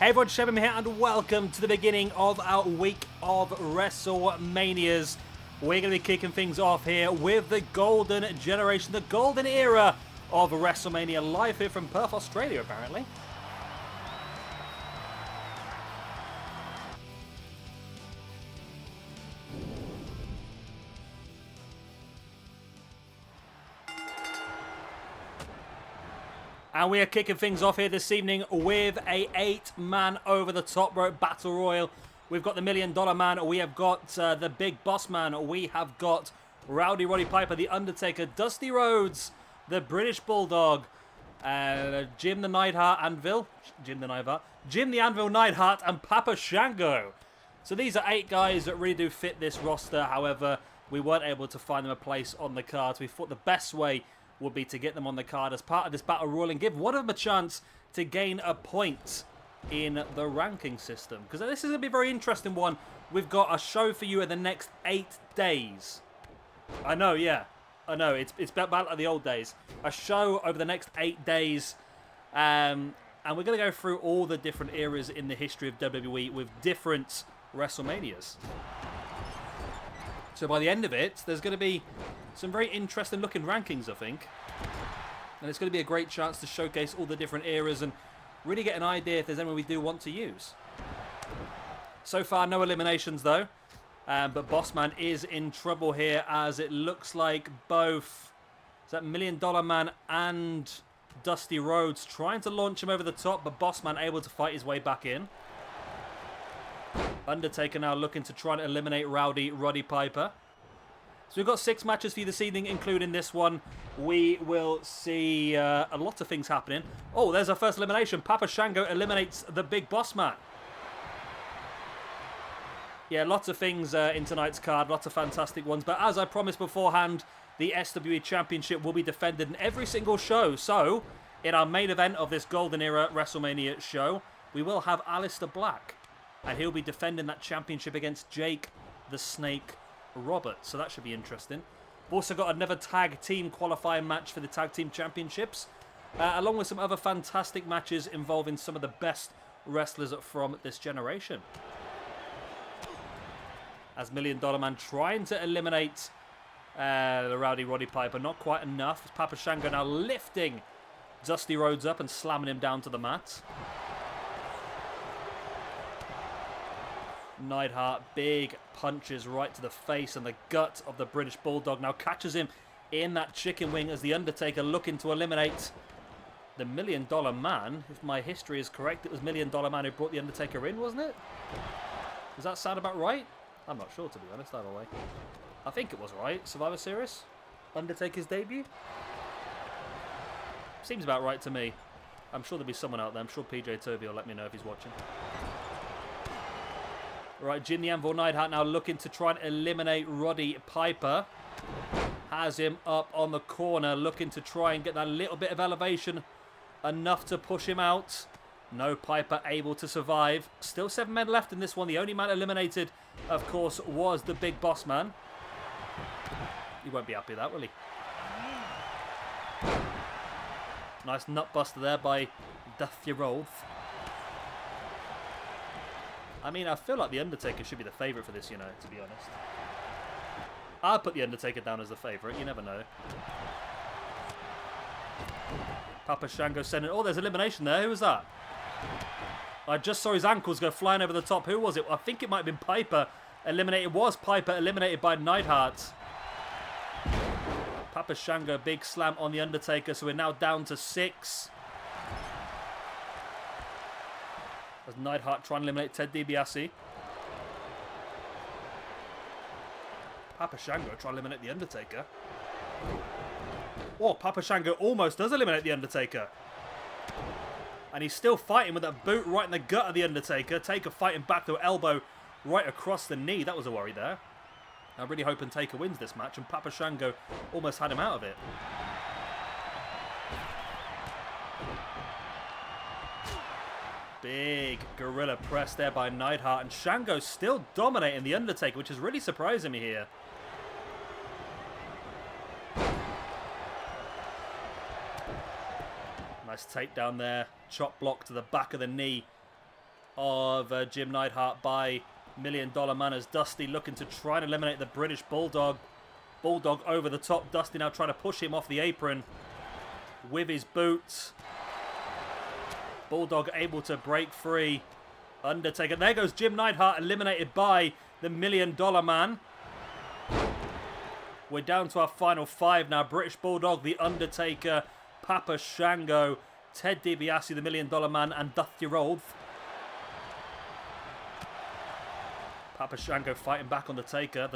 Hey everyone, Shevin here and welcome to the beginning of our week of WrestleManias. We're going to be kicking things off here with the golden generation, the golden era of WrestleMania, live here from Perth, Australia apparently. And we are kicking things off here this evening with a 8-man over the top rope battle royal. We've got the $1 Million Man, we have got the Big Boss Man, we have got Roddy Piper, The Undertaker, Dusty Rhodes, the British Bulldog, Jim the Anvil Neidhart, and Papa Shango. So these are 8 guys that really do fit this roster. However, we weren't able to find them a place on the card. So we thought the best way would be to get them on the card as part of this battle royal and give one of them a chance to gain a point in the ranking system. Because this is going to be a very interesting one. We've got a show for you in the next 8 days. I know, yeah. I know, it's about like the old days. A show over the next 8 days. And we're going to go through all the different eras in the history of WWE with different WrestleManias. So by the end of it, there's going to be some very interesting looking rankings, I think. And it's going to be a great chance to showcase all the different eras and really get an idea if there's anyone we do want to use. So far, no eliminations though. But Bossman is in trouble here as it looks like both $1 Million Man and Dusty Rhodes trying to launch him over the top, but Bossman able to fight his way back in. Undertaker now looking to try and eliminate Roddy Piper. So we've got 6 matches for you this evening, including this one. We will see a lot of things happening. Oh, there's our first elimination. Papa Shango eliminates the Big Boss Man. Yeah, lots of things in tonight's card, lots of fantastic ones. But as I promised beforehand, the SWE Championship will be defended in every single show. So, in our main event of this Golden Era WrestleMania show, we will have Aleister Black. And he'll be defending that championship against Jake the Snake Roberts. So that should be interesting. We've also got another tag team qualifying match for the tag team championships. Along with some other fantastic matches involving some of the best wrestlers from this generation. As $1 Million Man trying to eliminate the Roddy Piper. Not quite enough. Papa Shango now lifting Dusty Rhodes up and slamming him down to the mat. Neidhart, big punches right to the face and the gut of the British Bulldog. Now catches him in that chicken wing as the Undertaker looking to eliminate the $1 Million Man. If my history is correct, it was $1 Million Man who brought the Undertaker in, wasn't it? Does that sound about right? I'm not sure, to be honest, either way. I think it was right. Survivor Series? Undertaker's debut? Seems about right to me. I'm sure there'll be someone out there. I'm sure PJ Toby will let me know if he's watching. Right, Jim the Anvil Neidhart now looking to try and eliminate Roddy Piper. Has him up on the corner, looking to try and get that little bit of elevation. Enough to push him out. No Piper able to survive. Still 7 men left in this one. The only man eliminated, of course, was the Big Boss Man. He won't be happy with that, will he? Nice nutbuster there by Dusty Rhodes. I mean, I feel like The Undertaker should be the favourite for this, you know, to be honest. I'll put The Undertaker down as the favourite, you never know. Papa Shango sending... Oh, there's elimination there. Who was that? I just saw his ankles go flying over the top. Who was it? I think it might have been Piper. Eliminated. It was Piper eliminated by Neidhart. Papa Shango, big slam on The Undertaker. So we're now down to 6. As Neidhart trying to eliminate Ted DiBiase. Papa Shango trying to eliminate The Undertaker. Oh, Papa Shango almost does eliminate The Undertaker. And he's still fighting with that boot right in the gut of The Undertaker. Taker fighting back to elbow right across the knee. That was a worry there. I'm really hoping Taker wins this match. And Papa Shango almost had him out of it. Big gorilla press there by Neidhart. And Shango still dominating The Undertaker, which is really surprising me here. Nice takedown there. Chop block to the back of the knee of Jim Neidhart by $1 Million Man as Dusty looking to try and eliminate the British Bulldog. Bulldog over the top. Dusty now trying to push him off the apron with his boots. Bulldog able to break free. Undertaker. There goes Jim Neidhart, eliminated by the $1 Million Man. We're down to our final 5 now. British Bulldog, The Undertaker, Papa Shango, Ted DiBiase, the $1 Million Man, and Dusty Rhodes. Papa Shango fighting back on the Taker.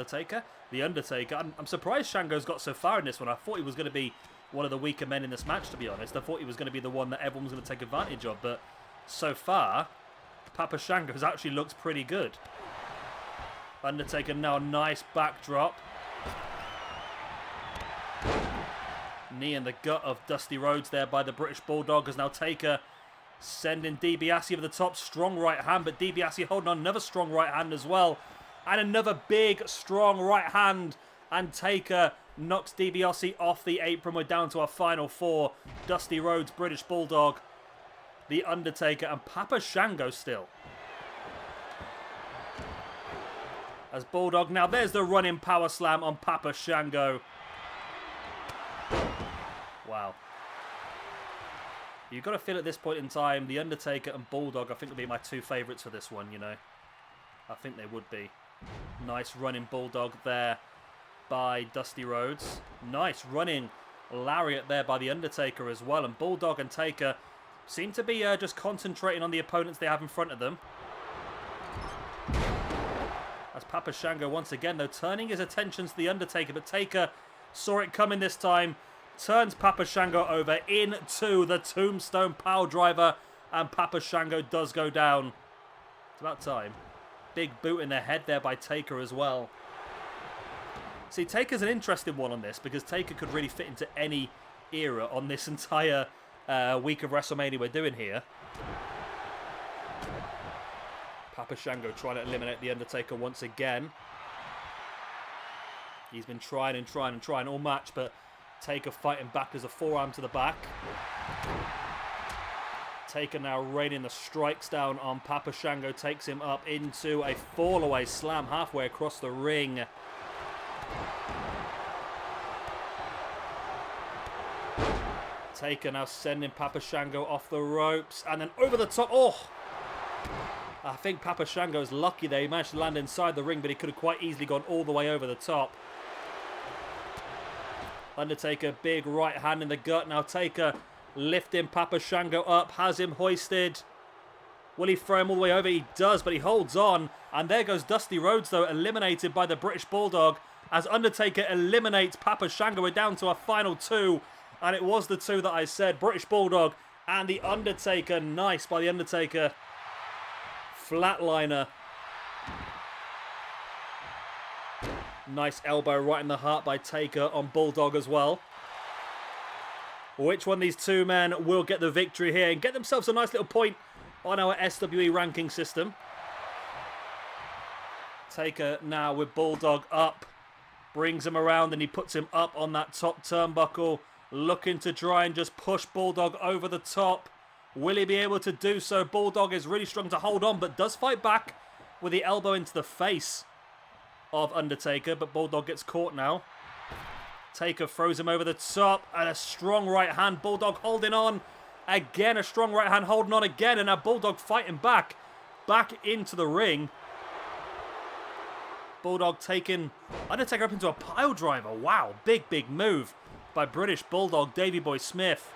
The Undertaker. I'm surprised Shango's got so far in this one. I thought he was going to be one of the weaker men in this match, to be honest. I thought he was going to be the one that everyone was going to take advantage of. But so far, Papa Shango's actually looks pretty good. Undertaker now, nice backdrop. Knee in the gut of Dusty Rhodes there by the British Bulldog as now Taker sending DiBiase over the top. Strong right hand, but DiBiase holding on another strong right hand as well. And another big, strong right hand. And Taker knocks DiBiase off the apron. We're down to our final 4. Dusty Rhodes, British Bulldog, The Undertaker, and Papa Shango still. As Bulldog, now there's the running power slam on Papa Shango. Wow. You've got to feel at this point in time, The Undertaker and Bulldog, I think, will be my 2 favourites for this one, you know. I think they would be. Nice running Bulldog there by Dusty Rhodes. Nice running lariat there by The Undertaker as well. And Bulldog and Taker seem to be just concentrating on the opponents they have in front of them. As Papa Shango once again, though, turning his attention to The Undertaker. But Taker saw it coming this time. Turns Papa Shango over into the Tombstone Piledriver. And Papa Shango does go down. It's about time. Big boot in the head there by Taker as well. See, Taker's an interesting one on this because Taker could really fit into any era on this entire week of WrestleMania we're doing here. Papa Shango trying to eliminate The Undertaker once again. He's been trying all match, but Taker fighting back as a forearm to the back. Taker now raining the strikes down on Papa Shango. Takes him up into a fall-away slam halfway across the ring. Taker now sending Papa Shango off the ropes. And then over the top. Oh! I think Papa Shango's lucky there. He managed to land inside the ring, but he could have quite easily gone all the way over the top. Undertaker, big right hand in the gut. Now Taker lifting Papa Shango up, has him hoisted. Will he throw him all the way over? He does, but he holds on. And there goes Dusty Rhodes, though, eliminated by the British Bulldog. As Undertaker eliminates Papa Shango, we're down to our final 2. And it was the 2 that I said. British Bulldog and The Undertaker. Nice by The Undertaker. Flatliner. Nice elbow right in the heart by Taker on Bulldog as well. Which one of these 2 men will get the victory here and get themselves a nice little point on our SWE ranking system? Taker now with Bulldog up. Brings him around and he puts him up on that top turnbuckle. Looking to try and just push Bulldog over the top. Will he be able to do so? Bulldog is really strong to hold on, but does fight back with the elbow into the face of Undertaker. But Bulldog gets caught now. Taker throws him over the top. And a strong right hand. Bulldog holding on. Again, a strong right hand holding on again. And now Bulldog fighting back. Back into the ring. Bulldog taking Undertaker up into a pile driver. Wow, big, big move by British Bulldog, Davey Boy Smith.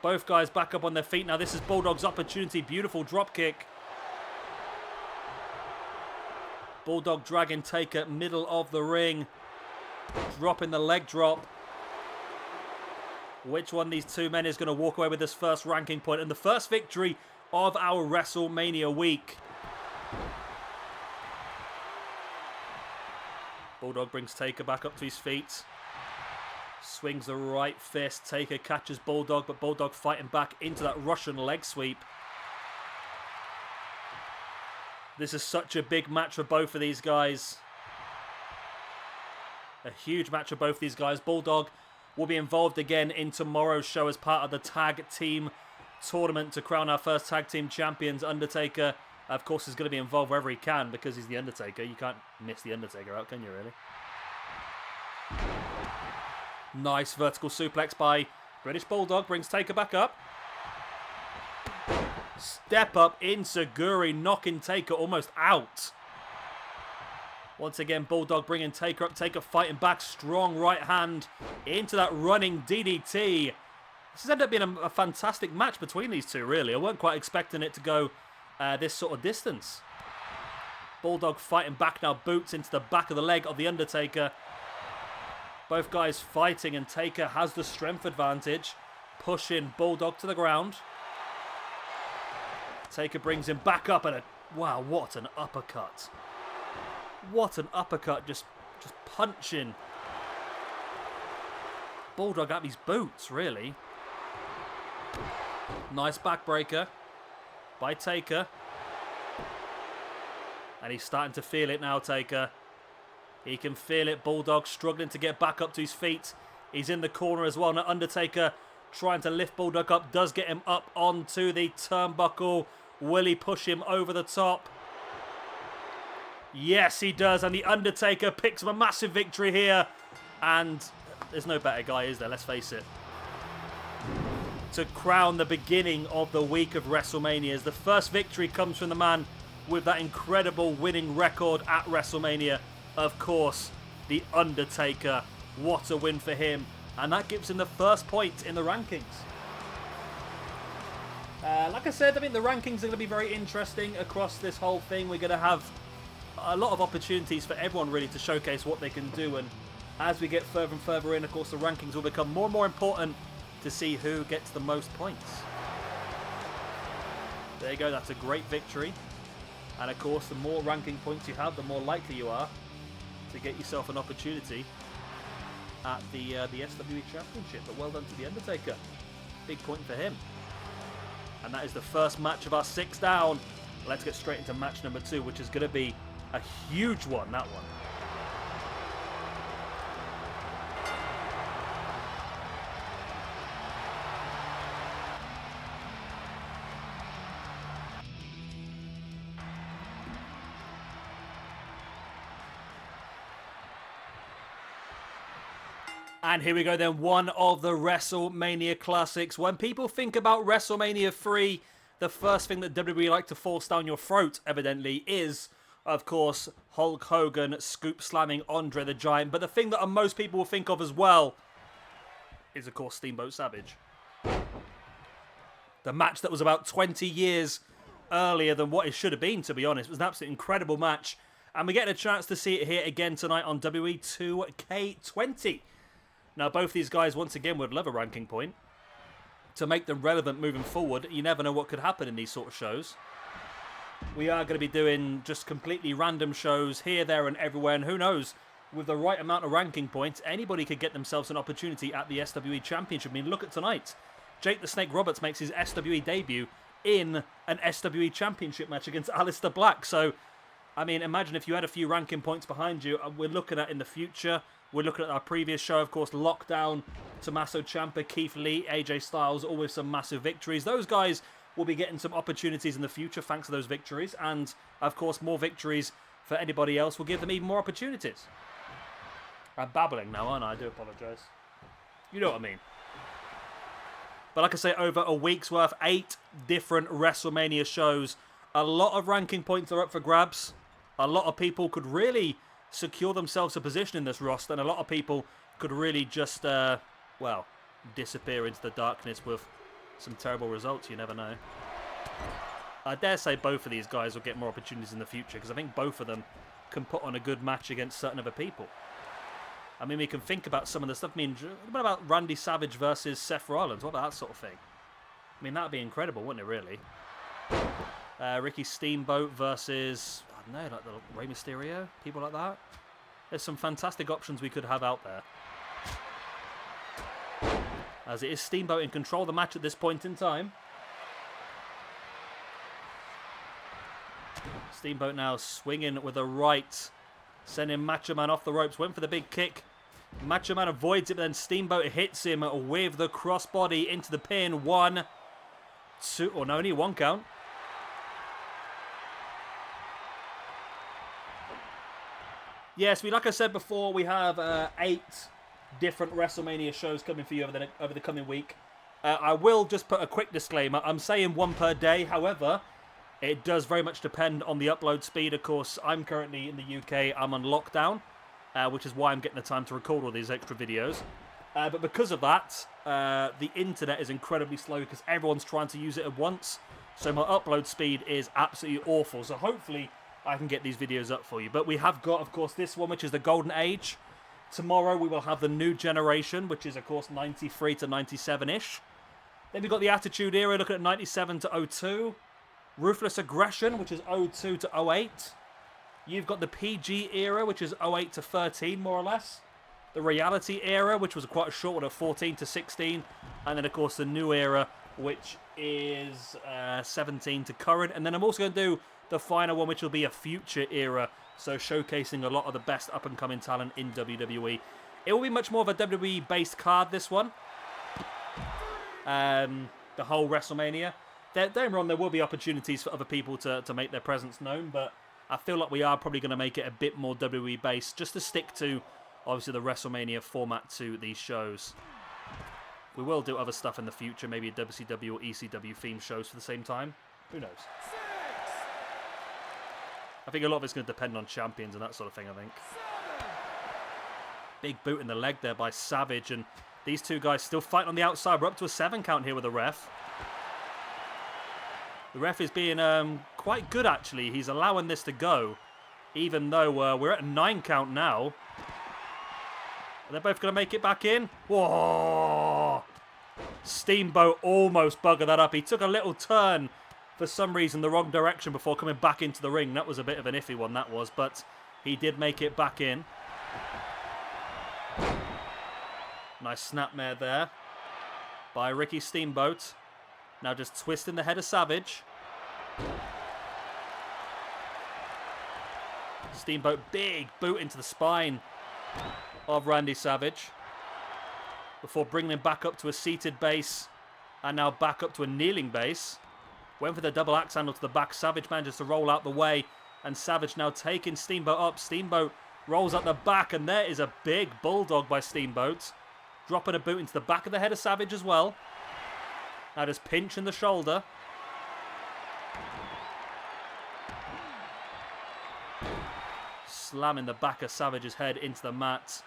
Both guys back up on their feet. Now this is Bulldog's opportunity. Beautiful drop kick. Bulldog dragging Taker middle of the ring. Dropping the leg drop. Which one of these 2 men is going to walk away with this first ranking point and the first victory of our WrestleMania week? Bulldog brings Taker back up to his feet. Swings the right fist. Taker catches Bulldog, but Bulldog fighting back into that Russian leg sweep. This is such a big match for both of these guys. A huge match for both of these guys. Bulldog will be involved again in tomorrow's show as part of the tag team tournament to crown our first tag team champions. Undertaker, of course, is going to be involved wherever he can because he's the Undertaker. You can't miss the Undertaker out, can you, really? Nice vertical suplex by British Bulldog. Brings Taker back up. Step up Enziguri, knocking Taker almost out. Once again, Bulldog bringing Taker up. Taker fighting back. Strong right hand into that running DDT. This has ended up being a fantastic match between these two, really. I weren't quite expecting it to go this sort of distance. Bulldog fighting back now. Boots into the back of the leg of the Undertaker. Both guys fighting, and Taker has the strength advantage. Pushing Bulldog to the ground. Taker brings him back up, and wow, what an uppercut. What an uppercut, just punching Bulldog out of his boots, really. Nice backbreaker by Taker. And he's starting to feel it now, Taker. He can feel it. Bulldog struggling to get back up to his feet. He's in the corner as well. Now Undertaker trying to lift Bulldog up. Does get him up onto the turnbuckle. Will he push him over the top? Yes, he does. And the Undertaker picks up a massive victory here. And there's no better guy, is there? Let's face it. To crown the beginning of the week of WrestleMania, as the first victory comes from the man with that incredible winning record at WrestleMania. Of course, the Undertaker. What a win for him. And that gives him the first point in the rankings. Like I said, I think the rankings are going to be very interesting across this whole thing. We're going to have a lot of opportunities for everyone really to showcase what they can do. And as we get further and further in, of course, the rankings will become more and more important to see who gets the most points. There you go. That's a great victory. And of course, the more ranking points you have, the more likely you are to get yourself an opportunity at the SWE Championship. But well done to the Undertaker. Big point for him. And that is the first match of our 6 down. Let's get straight into match number 2, which is going to be a huge one, that one. And here we go then, one of the WrestleMania classics. When people think about WrestleMania 3, the first thing that WWE like to force down your throat, evidently, is, of course, Hulk Hogan scoop slamming Andre the Giant. But the thing that most people will think of as well is, of course, Steamboat Savage. The match that was about 20 years earlier than what it should have been, to be honest. It was an absolutely incredible match. And we get a chance to see it here again tonight on WWE 2K20. Now, both these guys, once again, would love a ranking point to make them relevant moving forward. You never know what could happen in these sort of shows. We are going to be doing just completely random shows here, there, and everywhere. And who knows, with the right amount of ranking points, anybody could get themselves an opportunity at the SWE Championship. I mean, look at tonight. Jake the Snake Roberts makes his SWE debut in an SWE Championship match against Aleister Black. So, I mean, imagine if you had a few ranking points behind you. We're looking at in the future. We're looking at our previous show, of course, Lockdown, Tommaso Ciampa, Keith Lee, AJ Styles, all with some massive victories. Those guys will be getting some opportunities in the future thanks to those victories. And, of course, more victories for anybody else will give them even more opportunities. I'm babbling now, aren't I? I do apologise. You know what I mean. But like I say, over a week's worth, 8 different WrestleMania shows. A lot of ranking points are up for grabs. A lot of people could really secure themselves a position in this roster, and a lot of people could really just, well, disappear into the darkness with some terrible results. You never know. I dare say both of these guys will get more opportunities in the future, because I think both of them can put on a good match against certain other people. I mean, we can think about some of the stuff. I mean, what about Randy Savage versus Seth Rollins? What about that sort of thing? I mean, that'd be incredible, wouldn't it, really? Ricky Steamboat versus, I don't know, like the Rey Mysterio, people like that. There's some fantastic options we could have out there. As it is Steamboat in control of the match at this point in time. Steamboat now swinging with a right, sending Macho Man off the ropes, went for the big kick. Macho Man avoids it, but then Steamboat hits him with the crossbody into the pin. 1, 2, or no, only 1 count. Yes, like I said before, we have 8 different WrestleMania shows coming for you over the coming week. I will just put a quick disclaimer. I'm saying 1 per day. However, it does very much depend on the upload speed. Of course, I'm currently in the UK. I'm on lockdown, which is why I'm getting the time to record all these extra videos. But because of that, the internet is incredibly slow because everyone's trying to use it at once. So my upload speed is absolutely awful. So hopefully I can get these videos up for you. But we have got, of course, this one, which is the Golden Age. Tomorrow we will have the New Generation, which is, of course, 93 to 97-ish. Then we've got the Attitude Era, looking at 97 to 02. Ruthless Aggression, which is 02 to 08. You've got the PG Era, which is 08 to 13, more or less. The Reality Era, which was quite a short one, of 14 to 16. And then, of course, the New Era, which is 17 to current. And then I'm also going to do the final one, which will be a Future Era, so showcasing a lot of the best up-and-coming talent in WWE. It will be much more of a WWE-based card, this one. The whole WrestleMania. Don't get me wrong, there will be opportunities for other people to make their presence known, but I feel like we are probably going to make it a bit more WWE-based, just to stick to, obviously, the WrestleMania format to these shows. We will do other stuff in the future, maybe WCW or ECW theme shows for the same time. Who knows? I think a lot of it's going to depend on champions and that sort of thing, I think. Big boot in the leg there by Savage, and these two guys still fighting on the outside. We're up to a 7 count here with the ref. The ref is being quite good, actually. He's allowing this to go, even though we're at a 9 count now. Are they both going to make it back in? Whoa! Steamboat almost buggered that up. He took a little turn, for some reason, the wrong direction before coming back into the ring. That was a bit of an iffy one, that was, but he did make it back in. Nice snapmare there by Ricky Steamboat. Now just twisting the head of Savage. Steamboat, big boot into the spine of Randy Savage before bringing him back up to a seated base and now back up to a kneeling base. Went for the double axe handle to the back. Savage manages to roll out the way, and Savage now taking Steamboat up. Steamboat rolls out the back, and there is a big bulldog by Steamboat. Dropping a boot into the back of the head of Savage as well. Now just pinching the shoulder. Slamming the back of Savage's head into the mat.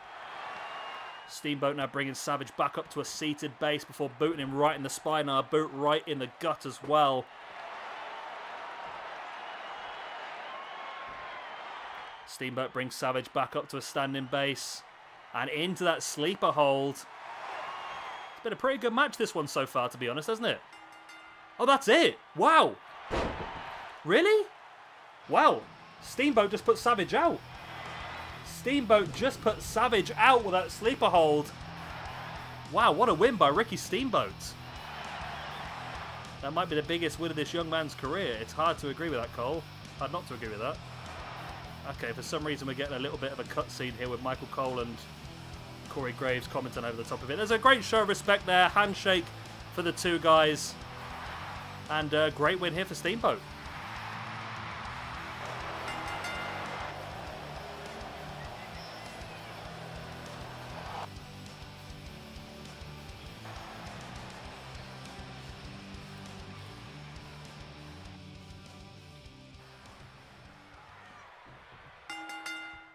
Steamboat now bringing Savage back up to a seated base before booting him right in the spine. Now a boot right in the gut as well. Steamboat brings Savage back up to a standing base and into that sleeper hold. It's been a pretty good match, this one, so far, to be honest, hasn't it? Oh, that's it. Wow. Really? Wow. Steamboat just put Savage out. Steamboat just put Savage out with that sleeper hold. Wow, what a win by Ricky Steamboat. That might be the biggest win of this young man's career. It's hard to agree with that, Cole. Hard not to agree with that. Okay, for some reason we're getting a little bit of a cutscene here with Michael Cole and Corey Graves commenting over the top of it. There's a great show of respect there. Handshake for the two guys. And a great win here for Steamboat.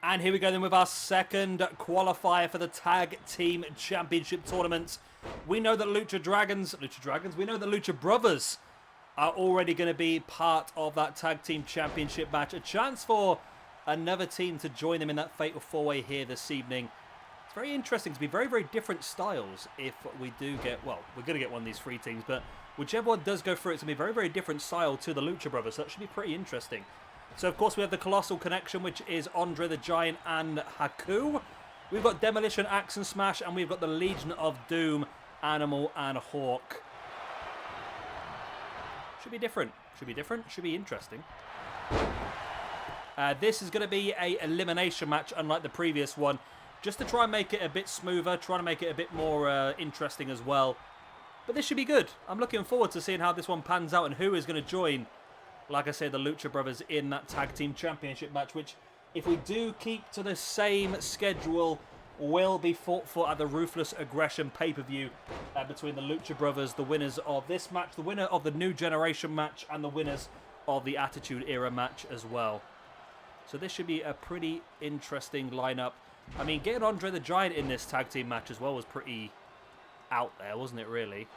And here we go then with our second qualifier for the Tag Team Championship Tournament. We know that Lucha Dragons, we know that Lucha Brothers are already going to be part of that Tag Team Championship match. A chance for another team to join them in that Fatal 4-Way here this evening. It's very interesting to be very, very different styles if we do get, well, we're going to get one of these 3 teams, but whichever one does go through, it's going to be a very, very different style to the Lucha Brothers. So that should be pretty interesting. So, of course, we have the Colossal Connection, which is Andre the Giant and Haku. We've got Demolition, Axe and Smash, and we've got the Legion of Doom, Animal and Hawk. Should be different. Should be different. Should be interesting. This is going to be an elimination match, unlike the previous one, just to try and make it a bit smoother, trying to make it a bit more interesting as well. But this should be good. I'm looking forward to seeing how this one pans out and who is going to join, like I said, the Lucha Brothers in that Tag Team Championship match, which, if we do keep to the same schedule, will be fought for at the Ruthless Aggression pay-per-view between the Lucha Brothers, the winners of this match, the winner of the New Generation match, and the winners of the Attitude Era match as well. So this should be a pretty interesting lineup. I mean, getting Andre the Giant in this tag team match as well was pretty out there, wasn't it, really?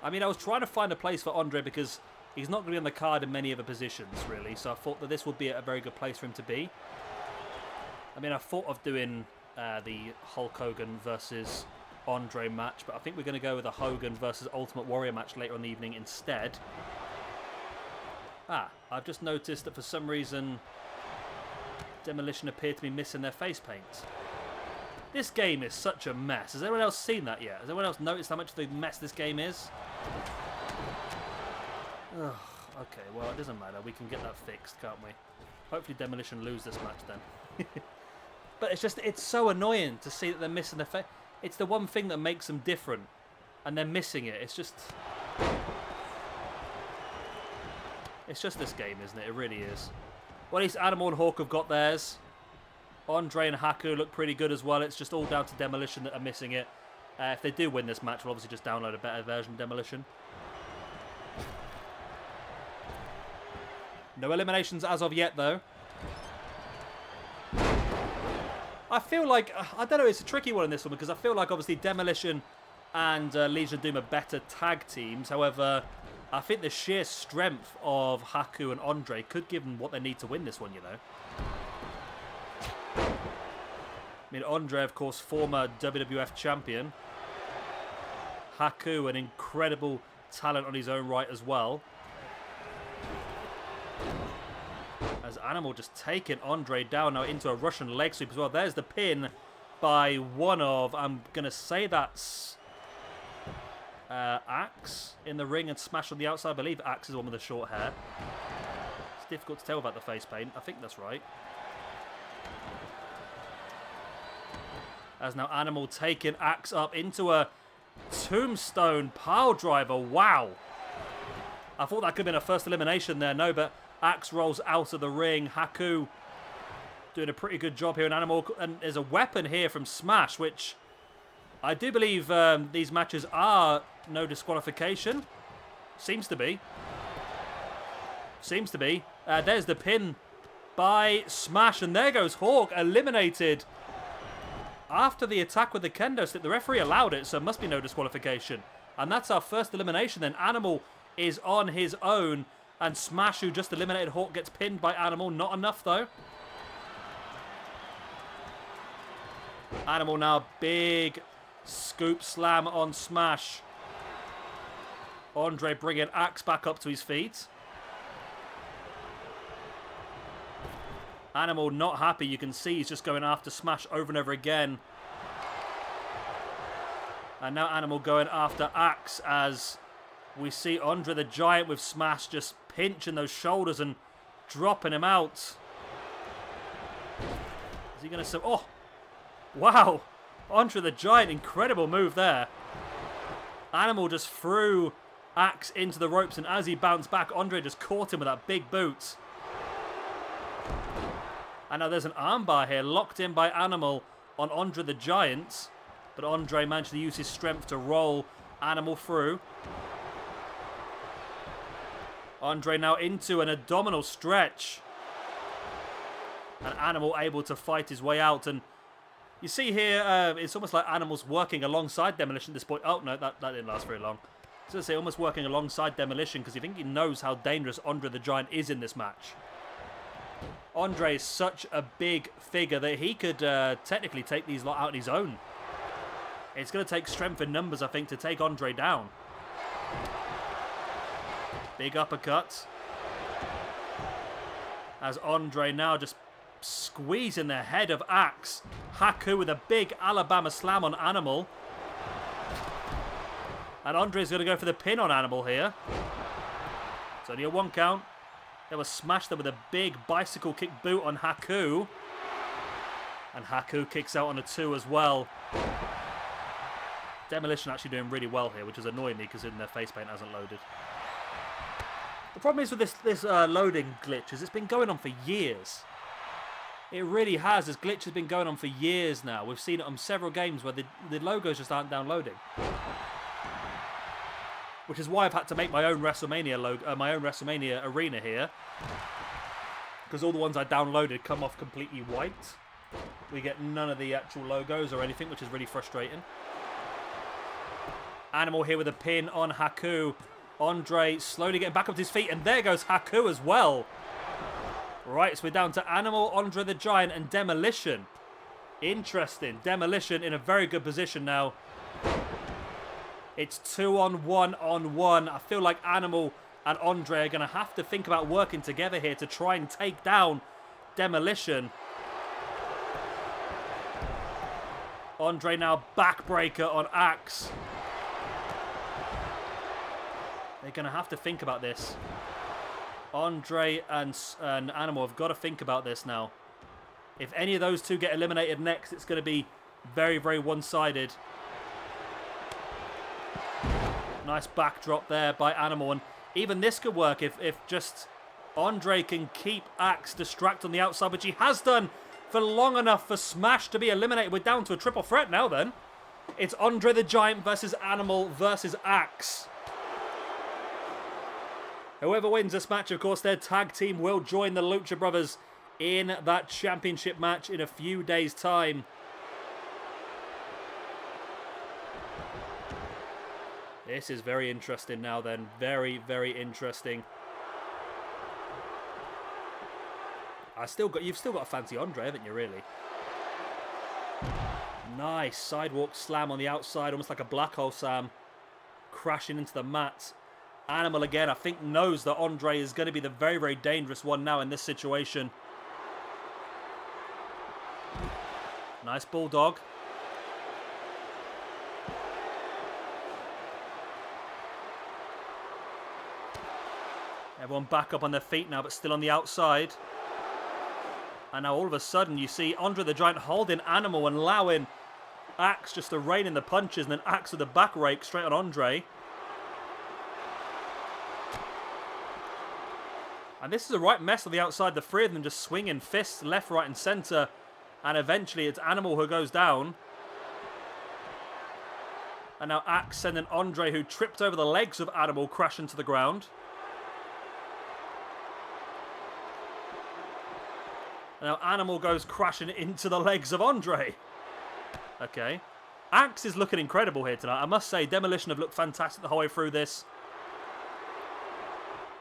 I mean, I was trying to find a place for Andre because he's not going to be on the card in many other positions, really. So I thought that this would be a very good place for him to be. I mean, I thought of doing the Hulk Hogan versus Andre match, but I think we're going to go with a Hogan versus Ultimate Warrior match later in the evening instead. I've just noticed that for some reason Demolition appear to be missing their face paint. This game is such a mess. Has anyone else seen that yet? Has anyone else noticed how much of a mess this game is? Ugh, okay, well, it doesn't matter. We can get that fixed, can't we? Hopefully Demolition lose this match then. But it's so annoying to see that they're missing their face. It's the one thing that makes them different, and they're missing it. It's just this game, isn't it? It really is. Well, at least Animal and Hawk have got theirs. Andre and Haku look pretty good as well. It's just all down to Demolition that are missing it. If they do win this match, we'll obviously just download a better version of Demolition. No eliminations as of yet, though. I feel like, I don't know, it's a tricky one in this one because I feel like obviously Demolition and Legion of Doom are better tag teams. However, I think the sheer strength of Haku and Andre could give them what they need to win this one, you know. I mean, Andre, of course, former WWF champion. Haku, an incredible talent on his own right as well. As Animal just taking Andre down now into a Russian leg sweep as well. There's the pin by one of, I'm going to say that's Axe in the ring and Smash on the outside. I believe Axe is the one with the short hair. It's difficult to tell about the face paint. I think that's right. As now Animal taking Axe up into a tombstone pile driver. Wow. I thought that could have been a first elimination there. No, but Axe rolls out of the ring. Haku doing a pretty good job here in Animal. And there's a weapon here from Smash, which I do believe these matches are no disqualification. Seems to be. Seems to be. There's the pin by Smash. And there goes Hawk, eliminated after the attack with the kendo stick. The referee allowed it, so it must be no disqualification. And that's our first elimination then. Animal is on his own. And Smash, who just eliminated Hawk, gets pinned by Animal. Not enough, though. Animal now, big scoop slam on Smash. Andre bringing Axe back up to his feet. Animal not happy. You can see he's just going after Smash over and over again. And now Animal going after Axe as we see Andre the Giant with Smash just pinching those shoulders and dropping him out. Is he going to... Oh! Wow! Andre the Giant, incredible move there. Animal just threw Axe into the ropes, and as he bounced back, Andre just caught him with that big boot. And now there's an armbar here, locked in by Animal on Andre the Giant. But Andre managed to use his strength to roll Animal through. Andre now into an abdominal stretch. And Animal able to fight his way out. And you see here, it's almost like Animal's working alongside Demolition at this point. Oh, no, that didn't last very long. I was going to say, almost working alongside Demolition because you think he knows how dangerous Andre the Giant is in this match. Andre is such a big figure that he could technically take these lot out on his own. It's going to take strength in numbers, I think, to take Andre down. Big uppercut. As Andre now just squeezing the head of Axe. Haku with a big Alabama slam on Animal. And Andre's going to go for the pin on Animal here. It's only a 1 count. They were smashed there with a big bicycle kick boot on Haku. And Haku kicks out on a 2 as well. Demolition actually doing really well here, which is annoying me because their face paint hasn't loaded. The problem is with this loading glitch is it's been going on for years. It really has. This glitch has been going on for years now. We've seen it on several games where the logos just aren't downloading. Which is why I've had to make my own Wrestlemania logo, my own Wrestlemania arena here, because all the ones I downloaded come off completely white. We get none of the actual logos or anything, which is really frustrating. Animal here with a pin on Haku. Andre slowly getting back up to his feet, and there goes Haku as well. Right, so we're down to Animal, Andre the Giant, and Demolition. Interesting. Demolition in a very good position now. It's 2-on-1-on-1. I feel like Animal and Andre are going to have to think about working together here to try and take down Demolition. Andre now backbreaker on Axe. They're going to have to think about this. Andre and Animal have got to think about this now. If any of those two get eliminated next, it's going to be very, very one-sided. Nice backdrop there by Animal. And even this could work if just Andre can keep Axe distracted on the outside, which he has done for long enough for Smash to be eliminated. We're down to a triple threat now then. It's Andre the Giant versus Animal versus Axe. Whoever wins this match, of course, their tag team will join the Lucha Brothers in that championship match in a few days' time. This is very interesting now then. Very, very interesting. You've still got a fancy Andre, haven't you, really? Nice sidewalk slam on the outside, almost like a black hole slam. Crashing into the mat. Animal again, I think, knows that Andre is going to be the very, very dangerous one now in this situation. Nice bulldog. Everyone back up on their feet now, but still on the outside. And now all of a sudden you see Andre the Giant holding Animal and allowing Axe just to rain in the punches, and then Axe with a back rake straight on Andre. And this is a right mess on the outside. The three of them just swinging fists left, right and centre. And eventually it's Animal who goes down. And now Axe sending Andre, who tripped over the legs of Animal, crashing to the ground. And now Animal goes crashing into the legs of Andre. Okay. Axe is looking incredible here tonight. I must say, Demolition have looked fantastic the whole way through this.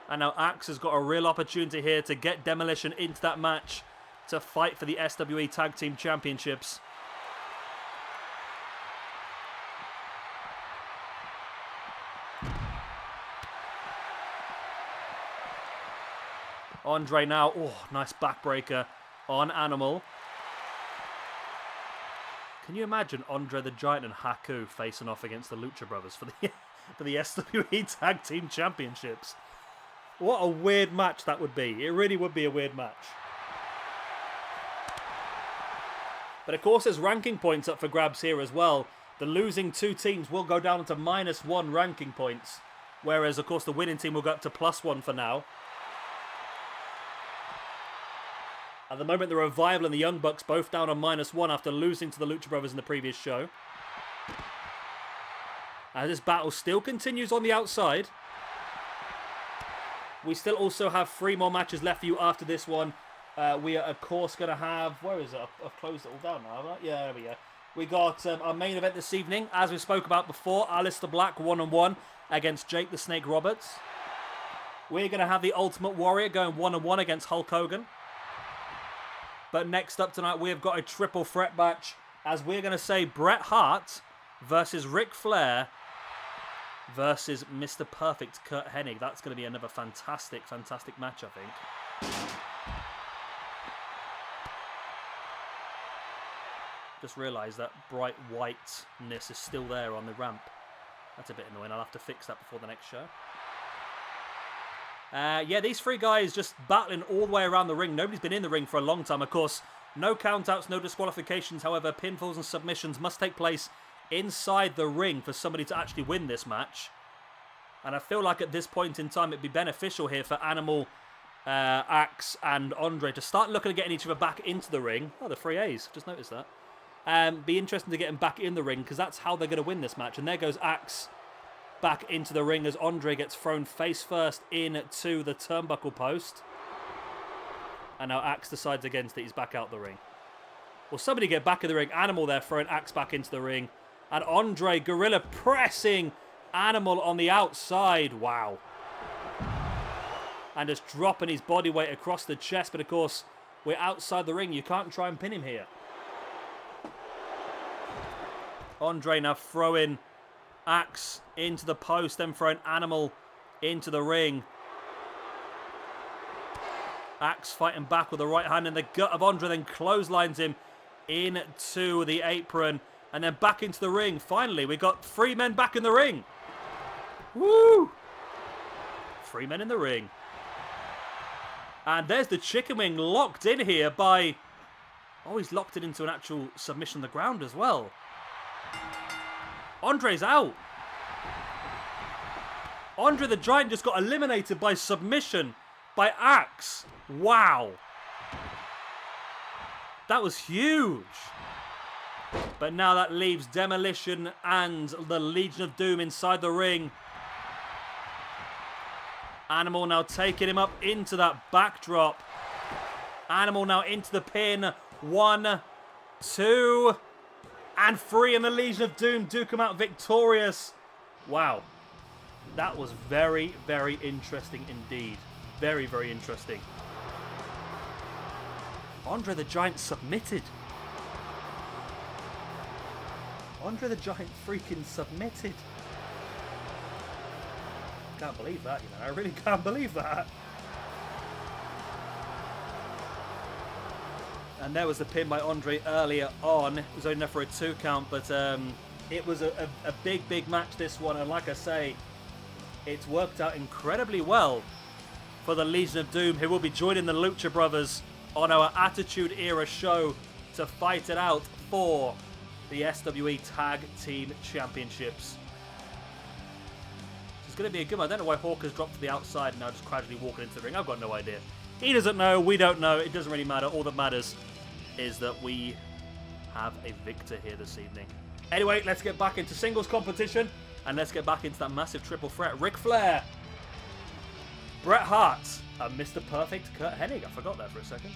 And now Axe has got a real opportunity here to get Demolition into that match to fight for the SWE Tag Team Championships. Andre now, oh, nice backbreaker on Animal. Can you imagine Andre the Giant and Haku facing off against the Lucha Brothers for the SWE Tag Team Championships? What a weird match that would be. It really would be a weird match. But of course there's ranking points up for grabs here as well. The losing two teams will go down to -1 ranking points. Whereas of course the winning team will go up to +1 for now. At the moment the Revival and the Young Bucks both down on -1 after losing to the Lucha Brothers in the previous show. As this battle still continues on the outside. We still also have 3 more matches left for you after this one. We are, of course, going to have... Where is it? I've closed it all down now, haven't I? Yeah, there we go. We got our main event this evening, as we spoke about before. Aleister Black 1-on-1 against Jake the Snake Roberts. We're going to have the Ultimate Warrior going 1-on-1 against Hulk Hogan. But next up tonight, we have got a triple threat match, as we're going to say Bret Hart versus Ric Flair versus Mr. Perfect Kurt Hennig. That's going to be another fantastic, fantastic match, I think. Just realised that bright whiteness is still there on the ramp. That's a bit annoying. I'll have to fix that before the next show. Yeah, these 3 guys just battling all the way around the ring. Nobody's been in the ring for a long time. Of course, no countouts, no disqualifications. However, pinfalls and submissions must take place inside the ring for somebody to actually win this match. And I feel like at this point in time, it'd be beneficial here for Animal, Axe, and Andre to start looking at getting each other back into the ring. Oh, the 3 A's. Just noticed that. Be interesting to get them back in the ring because that's how they're going to win this match. And there goes Axe back into the ring as Andre gets thrown face first into the turnbuckle post. And now Axe decides against it. He's back out the ring. Will somebody get back in the ring? Animal there throwing Axe back into the ring. And Andre Gorilla pressing Animal on the outside. Wow. And just dropping his body weight across the chest. But of course, we're outside the ring. You can't try and pin him here. Andre now throwing Axe into the post. Then throwing Animal into the ring. Axe fighting back with the right hand in the gut of Andre. Then clotheslines him into the apron. And then back into the ring. Finally, we got 3 men back in the ring. Woo! 3 men in the ring. And there's the chicken wing locked in here by... Oh, he's locked it into an actual submission on the ground as well. Andre's out. Andre the Giant just got eliminated by submission by Axe. Wow. That was huge. But now that leaves Demolition and the Legion of Doom inside the ring. Animal now taking him up into that backdrop. Animal now into the pin. 1, 2, and 3. And the Legion of Doom do come out victorious. Wow. That was very, very interesting indeed. Very, very interesting. Andre the Giant submitted. Andre the Giant freaking submitted. Can't believe that, you know. I really can't believe that. And there was the pin by Andre earlier on. It was only enough for a 2 count, but it was a big, big match, this one. And like I say, it's worked out incredibly well for the Legion of Doom, who will be joining the Lucha Brothers on our Attitude Era show to fight it out for the SWE Tag Team Championships. It's going to be a good one. I don't know why Hawker's dropped to the outside and now just gradually walking into the ring. I've got no idea. He doesn't know. We don't know. It doesn't really matter. All that matters is that we have a victor here this evening. Anyway, let's get back into singles competition and let's get back into that massive triple threat. Ric Flair, Bret Hart, and Mr. Perfect Kurt Hennig. I forgot that for a second.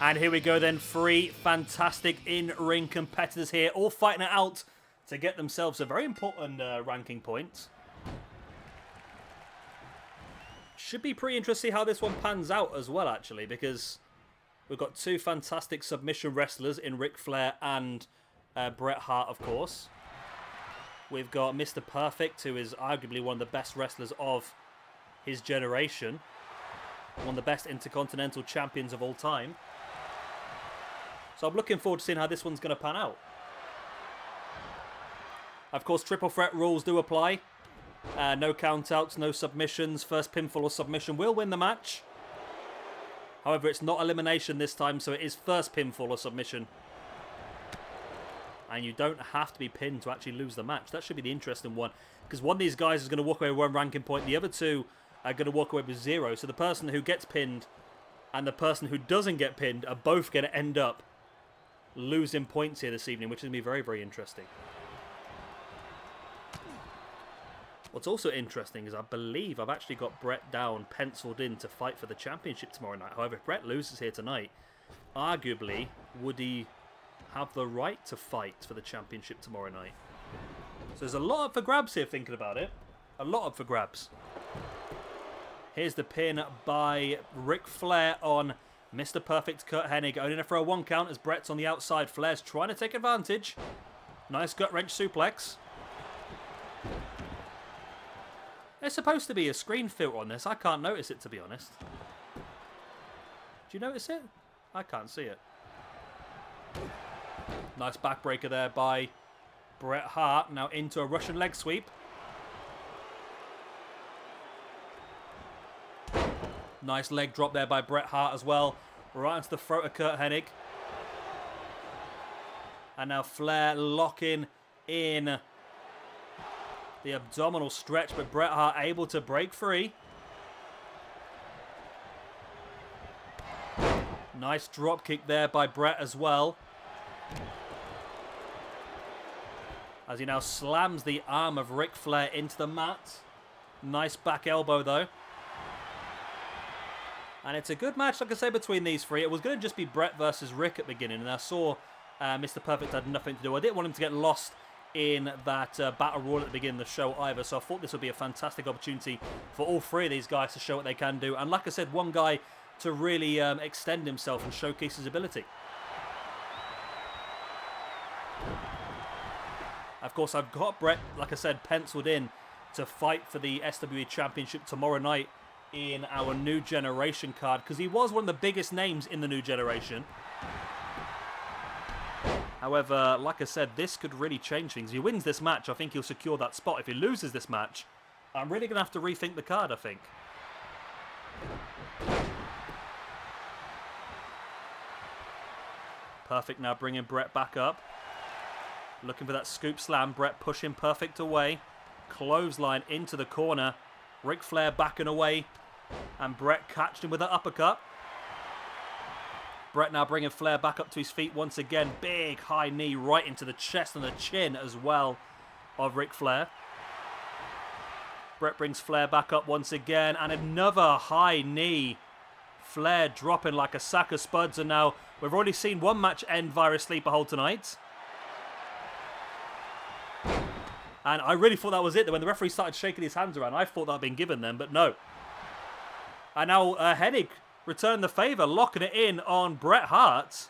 And here we go then, 3 fantastic in-ring competitors here, all fighting it out to get themselves a very important ranking point. Should be pretty interesting to see how this one pans out as well, actually, because we've got 2 fantastic submission wrestlers in Ric Flair and Bret Hart, of course. We've got Mr. Perfect, who is arguably one of the best wrestlers of his generation. One of the best Intercontinental champions of all time. So I'm looking forward to seeing how this one's going to pan out. Of course, triple threat rules do apply. No countouts, no submissions. First pinfall or submission will win the match. However, it's not elimination this time, so it is first pinfall or submission. And you don't have to be pinned to actually lose the match. That should be the interesting one. Because one of these guys is going to walk away with 1 ranking point. The other 2 are going to walk away with 0. So the person who gets pinned and the person who doesn't get pinned are both going to end up losing points here this evening, which is going to be very, very interesting. What's also interesting is I believe I've actually got Bret down penciled in to fight for the championship tomorrow night. However, if Bret loses here tonight, arguably, would he have the right to fight for the championship tomorrow night? So there's a lot up for grabs here, thinking about it. A lot up for grabs. Here's the pin by Ric Flair on Mr. Perfect Kurt Hennig. Only for a 1 count as Bret's on the outside. Flair's trying to take advantage. Nice gut wrench suplex. There's supposed to be a screen filter on this. I can't notice it, to be honest. Do you notice it? I can't see it. Nice backbreaker there by Bret Hart now into a Russian leg sweep. Nice leg drop there by Bret Hart as well. Right into the throat of Curt Hennig. And now Flair locking in the abdominal stretch, but Bret Hart able to break free. Nice drop kick there by Bret as well. As he now slams the arm of Ric Flair into the mat. Nice back elbow though. And it's a good match, like I say, between these three. It was going to just be Bret versus Rick at the beginning, and I saw Mr. Perfect had nothing to do. I didn't want him to get lost in that battle royal at the beginning of the show either, so I thought this would be a fantastic opportunity for all three of these guys to show what they can do. And like I said, one guy to really extend himself and showcase his ability. Of course, I've got Bret, like I said, penciled in to fight for the SWE Championship tomorrow night in our New Generation card, because he was one of the biggest names in the New Generation. However, like I said, this could really change things. If he wins this match, I think he'll secure that spot. If he loses this match, I'm really going to have to rethink the card, I think. Perfect now bringing Bret back up. Looking for that scoop slam. Bret pushing Perfect away. Clothesline into the corner. Ric Flair backing away. And Bret catched him with an uppercut. Bret now bringing Flair back up to his feet once again. Big high knee right into the chest and the chin as well of Ric Flair. Bret brings Flair back up once again. And another high knee. Flair dropping like a sack of spuds. And now we've already seen one match end via a sleeper hold tonight. And I really thought that was it. When the referee started shaking his hands around, I thought that had been given then, but no. And now Hennig returned the favour, locking it in on Bret Hart.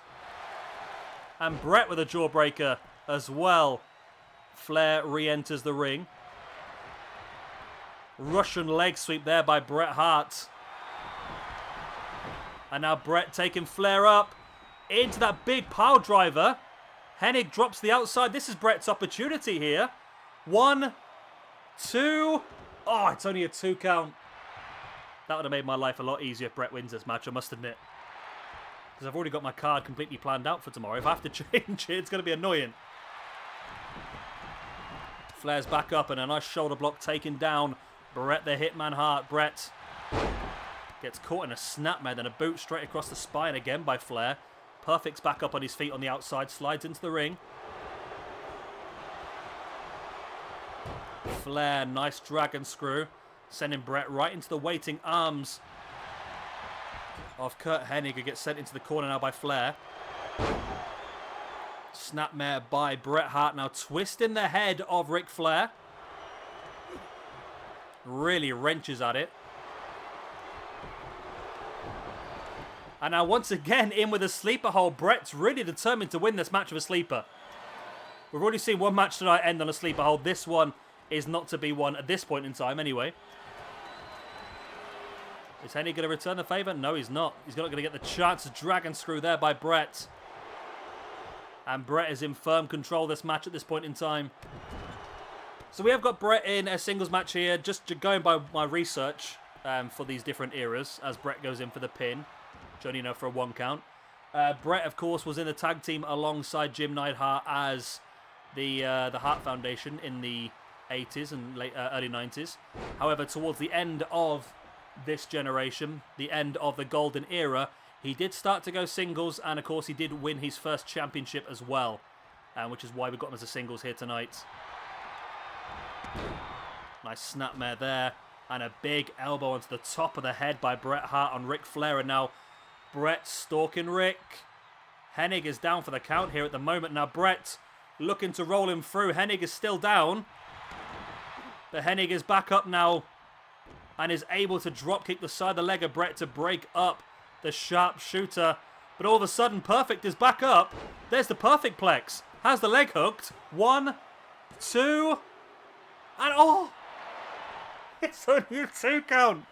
And Bret with a jawbreaker as well. Flair re-enters the ring. Russian leg sweep there by Bret Hart. And now Bret taking Flair up into that big pile driver. Hennig drops the outside. This is Bret's opportunity here. 1, 2. Oh, it's only a 2 count. That would have made my life a lot easier if Bret wins this match, I must admit. Because I've already got my card completely planned out for tomorrow. If I have to change it, it's going to be annoying. Flair's back up and a nice shoulder block taken down. Bret the Hitman Hart. Bret gets caught in a snapmare and a boot straight across the spine again by Flair. Perfect's back up on his feet on the outside. Slides into the ring. Flair, nice dragon screw. Sending Bret right into the waiting arms of Curt Hennig, who gets sent into the corner now by Flair. Snapmare by Bret Hart, now twisting the head of Ric Flair. Really wrenches at it. And now once again in with a sleeper hold. Bret's really determined to win this match with a sleeper. We've already seen one match tonight end on a sleeper hold. This one is not to be won at this point in time anyway. Is Hennig going to return the favour? No, he's not. He's not going to get the chance. Dragon screw there by Bret. And Bret is in firm control of this match at this point in time. So we have got Bret in a singles match here. Just going by my research for these different eras as Bret goes in for the pin. Which only know for a 1 count. Bret, of course, was in the tag team alongside Jim Neidhart as the Hart Foundation in the 80s and early 90s. However, towards the end of this generation, the end of the golden era, he did start to go singles, and of course he did win his first championship as well, which is why we got him as a singles here tonight. Nice snapmare there, and a big elbow onto the top of the head by Bret Hart on Ric Flair, and now Bret stalking Rick. Hennig is down for the count here at the moment. Now Bret looking to roll him through. Hennig is still down, but Hennig is back up now and is able to drop kick the side of the leg of Bret to break up the sharpshooter. But all of a sudden, Perfect is back up. There's the Perfect Plex. Has the leg hooked. 1, 2, and oh! It's only a 2 count.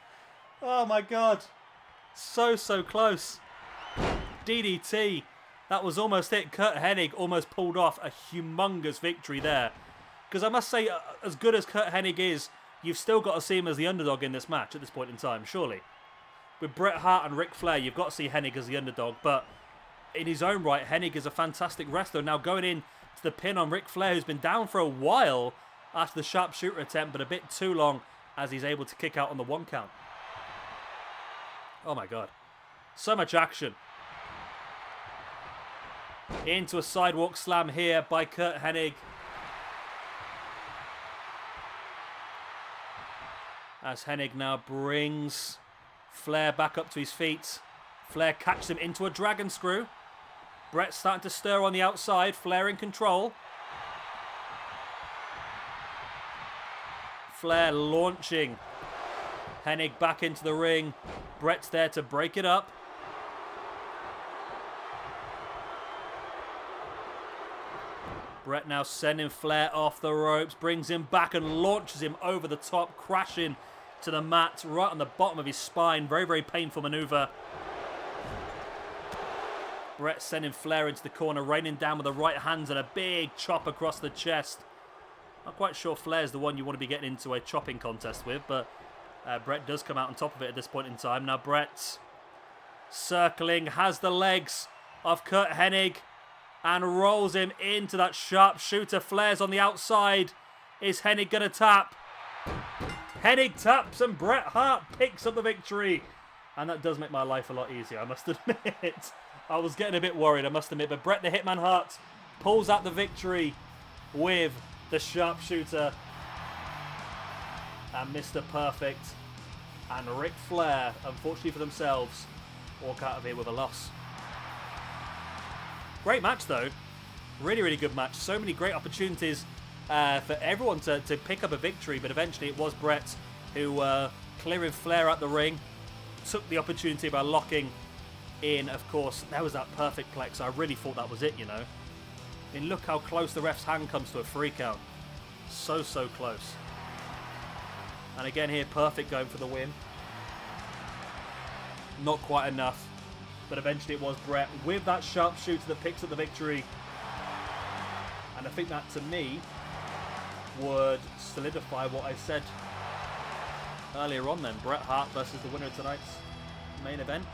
Oh my God. So close. DDT That was almost it. Curt Hennig almost pulled off a humongous victory there. Because I must say, as good as Curt Hennig is, you've still got to see him as the underdog in this match at this point in time, surely. With Bret Hart and Ric Flair, you've got to see Hennig as the underdog. But in his own right, Hennig is a fantastic wrestler. Now going in to the pin on Ric Flair, who's been down for a while after the sharpshooter attempt, but a bit too long as he's able to kick out on the 1 count. Oh my God. So much action. Into a sidewalk slam here by Curt Hennig. As Hennig now brings Flair back up to his feet. Flair catches him into a dragon screw. Bret's starting to stir on the outside. Flair in control. Flair launching Hennig back into the ring. Bret's there to break it up. Bret now sending Flair off the ropes, brings him back and launches him over the top, crashing to the mat right on the bottom of his spine. Very, very painful maneuver. Bret sending Flair into the corner, raining down with the right hands and a big chop across the chest. Not quite sure Flair's the one you want to be getting into a chopping contest with, but Bret does come out on top of it at this point in time. Now Bret circling, has the legs of Curt Hennig and rolls him into that sharpshooter. Flair's on the outside. Is Hennig going to tap? Hennig taps and Bret Hart picks up the victory. And that does make my life a lot easier, I must admit. I was getting a bit worried, I must admit. But Bret the Hitman Hart pulls out the victory with the sharpshooter. And Mr. Perfect and Ric Flair, unfortunately for themselves, walk out of here with a loss. Great match though. Really, really good match. So many great opportunities for everyone to pick up a victory, but eventually it was Bret who, clearing Flair out the ring, took the opportunity by locking in, of course. There was that perfect plex. I really thought that was it, you know. I mean, look how close the ref's hand comes to a 3 count. So, so close. And again here, Perfect going for the win. Not quite enough. But eventually it was Bret with that sharpshooter that picks up the victory. And I think that, to me, would solidify what I said earlier on then. Bret Hart versus the winner of tonight's main event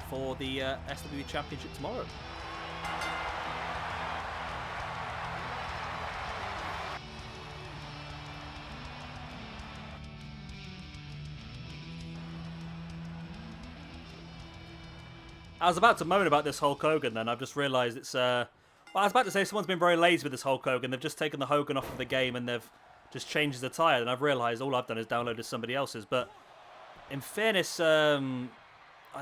for the SWE Championship tomorrow. I was about to moan about this Hulk Hogan then. I've just realised it's... Well, I was about to say someone's been very lazy with this Hulk Hogan. They've just taken the Hogan off of the game and they've just changed his attire. And I've realised all I've done is downloaded somebody else's. But in fairness, I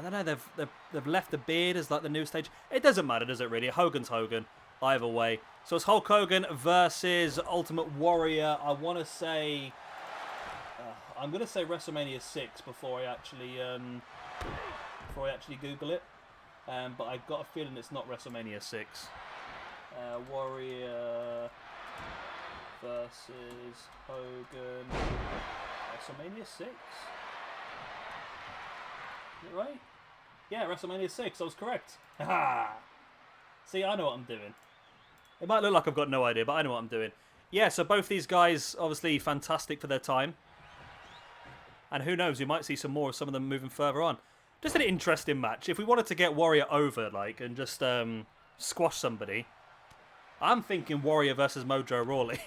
don't know. They've left the beard as like the new stage. It doesn't matter, does it really? Hogan's Hogan, either way. So it's Hulk Hogan versus Ultimate Warrior. I want to say... I'm going to say WrestleMania 6 before I actually Google it. But I've got a feeling it's not WrestleMania 6. Warrior versus Hogan. WrestleMania 6? Is it right? Yeah, WrestleMania 6. I was correct. Ha! See, I know what I'm doing. It might look like I've got no idea, but I know what I'm doing. Yeah, so both these guys, obviously fantastic for their time. And who knows, we might see some more of some of them moving further on. Just an interesting match. If we wanted to get Warrior over, like, and just squash somebody, I'm thinking Warrior versus Mojo Rawley.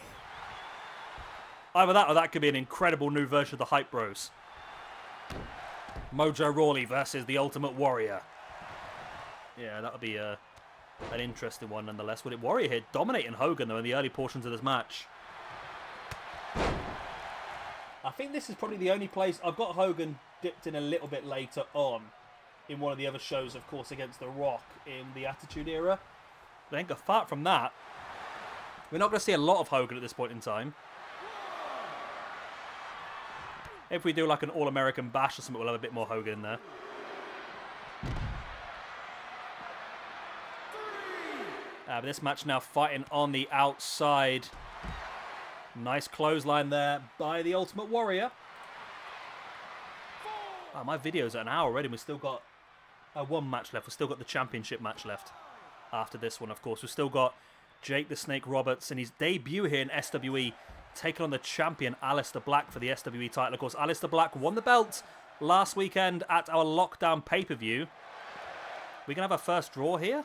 Either that or that could be an incredible new version of the Hype Bros. Mojo Rawley versus the Ultimate Warrior. Yeah, that would be an interesting one nonetheless. Would it? Warrior here dominating Hogan, though, in the early portions of this match. I think this is probably the only place I've got Hogan dipped in a little bit later on in one of the other shows, of course, against The Rock in the Attitude Era. But I think apart from that, we're not going to see a lot of Hogan at this point in time. If we do like an All-American Bash or something, we'll have a bit more Hogan in there. But this match now fighting on the outside. Nice clothesline there by the Ultimate Warrior. Oh, my video's at an hour already. We've still got one match left. We've still got the championship match left. after this one, of course. We've still got Jake the Snake Roberts in his debut here in SWE, taking on the champion Aleister Black for the SWE title. Of course, Aleister Black won the belt last weekend at our Lockdown pay-per-view. We can have our first draw here?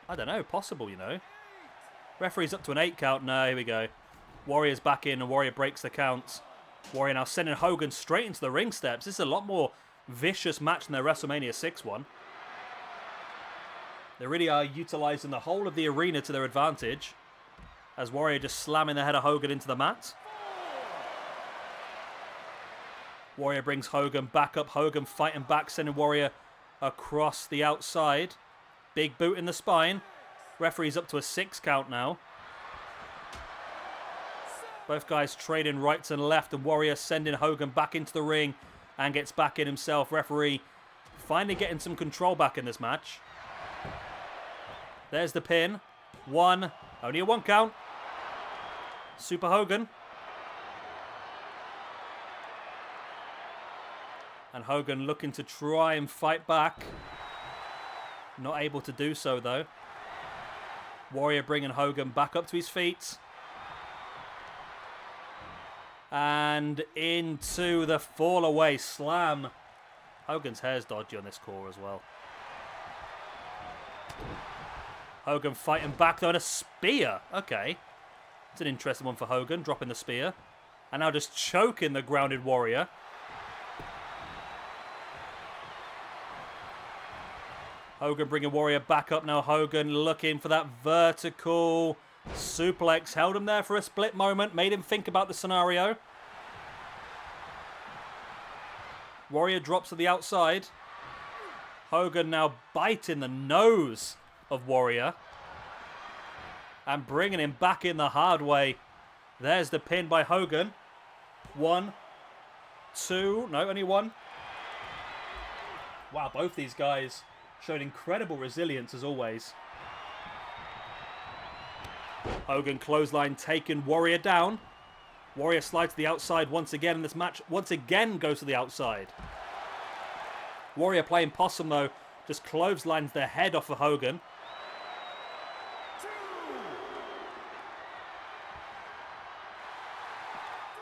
I don't know. Possible, you know. Referee's up to an 8 count. No, here we go. Warrior's back in, and Warrior breaks the count. Warrior now sending Hogan straight into the ring steps. This is a lot more vicious match than their WrestleMania 6 one. They really are utilising the whole of the arena to their advantage, as Warrior just slamming the head of Hogan into the mat. Warrior brings Hogan back up. Hogan fighting back, sending Warrior across the outside. Big boot in the spine. Referee's up to a 6 count now. Both guys trading right and left, and Warrior sending Hogan back into the ring and gets back in himself. Referee finally getting some control back in this match. There's the pin. 1. Only a 1 count. Super Hogan. And Hogan looking to try and fight back. Not able to do so, though. Warrior bringing Hogan back up to his feet. And into the fall away slam. Hogan's hair's dodgy on this core as well. Hogan fighting back though, and a spear. Okay. It's an interesting one for Hogan, dropping the spear. And now just choking the grounded Warrior. Hogan bringing Warrior back up now. Hogan looking for that vertical suplex. Held him there for a split moment. Made him think about the scenario. Warrior drops to the outside. Hogan now biting the nose of Warrior. And bringing him back in the hard way. There's the pin by Hogan. 1, 2. No, only 1. Wow, both these guys showed incredible resilience as always. Hogan clothesline taking Warrior down. Warrior slides to the outside once again, and this match once again goes to the outside. Warrior playing possum though, just clotheslines the head off of Hogan.